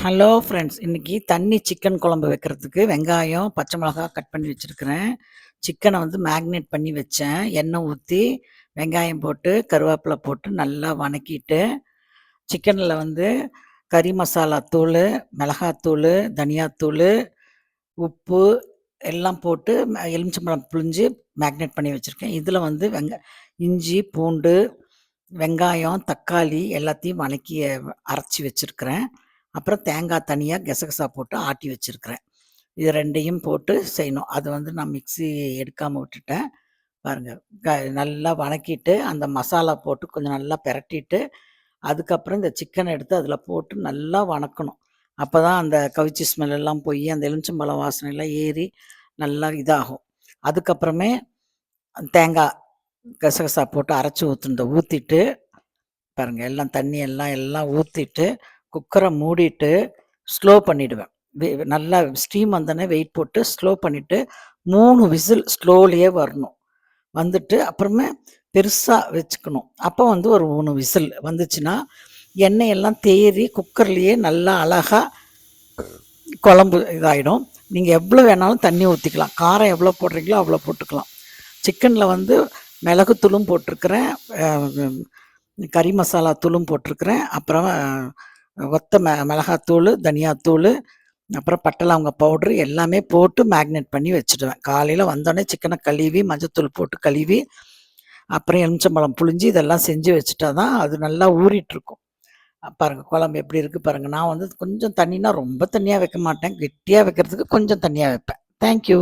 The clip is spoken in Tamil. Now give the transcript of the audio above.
Hello friends. இன்னைக்கு தண்ணி சிக்கன் குழம்பு வைக்கிறதுக்கு வெங்காயம், பச்சை மிளகாய் கட் பண்ணி வச்சுருக்கிறேன். சிக்கனை வந்து மேக்னேட் பண்ணி வச்சேன். எண்ணெய் ஊற்றி வெங்காயம் போட்டு கருவேப்பிலை போட்டு நல்லா வணக்கிட்டு சிக்கனில் வந்து கறி மசாலா தூள், மிளகாத்தூள், தனியாத்தூள், உப்பு எல்லாம் போட்டு எலுமிச்சம்பழம் புழிஞ்சு மேக்னேட் பண்ணி வச்சுருக்கேன். இதில் வந்து இஞ்சி, பூண்டு, வெங்காயம், தக்காளி எல்லாத்தையும் வணக்கி அரைச்சி வச்சுருக்கிறேன். அப்புறம் தேங்காய் தனியாக கசகசா போட்டு ஆட்டி வச்சுருக்கிறேன். இது 2யும் போட்டு செய்யணும். அது வந்து நான் மிக்ஸி எடுக்காமல் விட்டுட்டேன். பாருங்கள், நல்லா வணக்கிட்டு அந்த மசாலா போட்டு கொஞ்சம் நல்லா பிரட்டிட்டு அதுக்கப்புறம் இந்த சிக்கனை எடுத்து அதில் போட்டு நல்லா வணக்கணும். அப்போ தான் அந்த கவிச்சி ஸ்மெல் எல்லாம் போய் அந்த எலுமிச்சம்பழம் வாசனைலாம் ஏறி நல்லா இதாகும். அதுக்கப்புறமே தேங்காய் கசகசா போட்டு அரைச்சி ஊற்றிட்டு பாருங்கள், எல்லாம் தண்ணி எல்லாம் ஊற்றிட்டு குக்கரை மூடிட்டு ஸ்லோ பண்ணிவிடுவேன். நல்லா ஸ்டீம் வந்தோடனே வெயிட் போட்டு ஸ்லோ பண்ணிவிட்டு 3 விசில் ஸ்லோலியே வரணும். வந்துட்டு அப்புறமே பெருசாக வச்சுக்கணும். அப்போ வந்து ஒரு 3 விசில் வந்துச்சுன்னா எண்ணெயெல்லாம் தேறி குக்கர்லேயே நல்லா அழகாக குழம்பு இதாகிடும். நீங்கள் எவ்வளோ வேணாலும் தண்ணி ஊற்றிக்கலாம். காரம் எவ்வளோ போடுறீங்களோ அவ்வளோ போட்டுக்கலாம். சிக்கனில் வந்து மிளகுத்தூளும் போட்டிருக்கிறேன், கறி மசாலா தூளும் போட்டிருக்கிறேன், அப்புறம் மிளகாத்தூள், தனியாத்தூள், அப்புறம் பட்டை லவங்க பவுட்ரு எல்லாமே போட்டு மேக்னேட் பண்ணி வச்சுடுவேன். காலையில் வந்தோடனே சிக்கனை கழுவி மஞ்சத்தூள் போட்டு கழுவி அப்புறம் எலுமிச்சம்பழம் புழிஞ்சு இதெல்லாம் செஞ்சு வச்சுட்டா தான் அது நல்லா ஊறிட்டுருக்கும். பாருங்கள் குழம்பு எப்படி இருக்குது பாருங்கள். நான் வந்து கொஞ்சம் தண்ணினா ரொம்ப தண்ணியாக வைக்க மாட்டேன். கெட்டியாக வைக்கிறதுக்கு கொஞ்சம் தண்ணியாக வைப்பேன். தேங்க்யூ.